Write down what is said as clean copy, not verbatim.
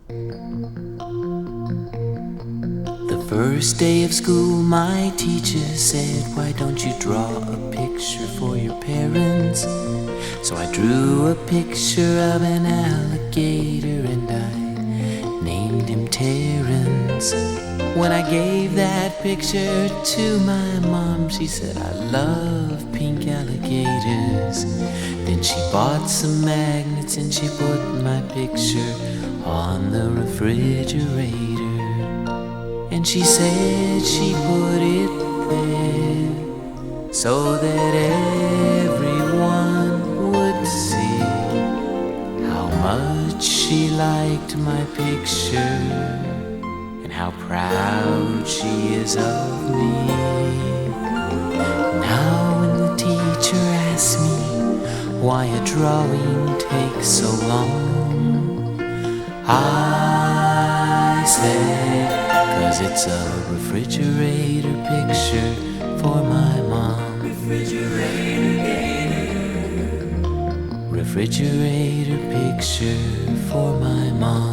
The first day of school, my teacher said, "Why don't you draw a picture for your parents?" So I drew a picture of an alligator and I named him Terrence. When I gave that picture to my mom, she said, "I love pink alligators." Then she bought some magnets and she put my picture on the refrigerator. And she said she put it there so that everyone would see how much she liked my picture and how proud she is of me. Now when the teacher asks me why a drawing takes so long, I say, "'Cause it's a refrigerator picture for my mom." Refrigerator picture for my mom.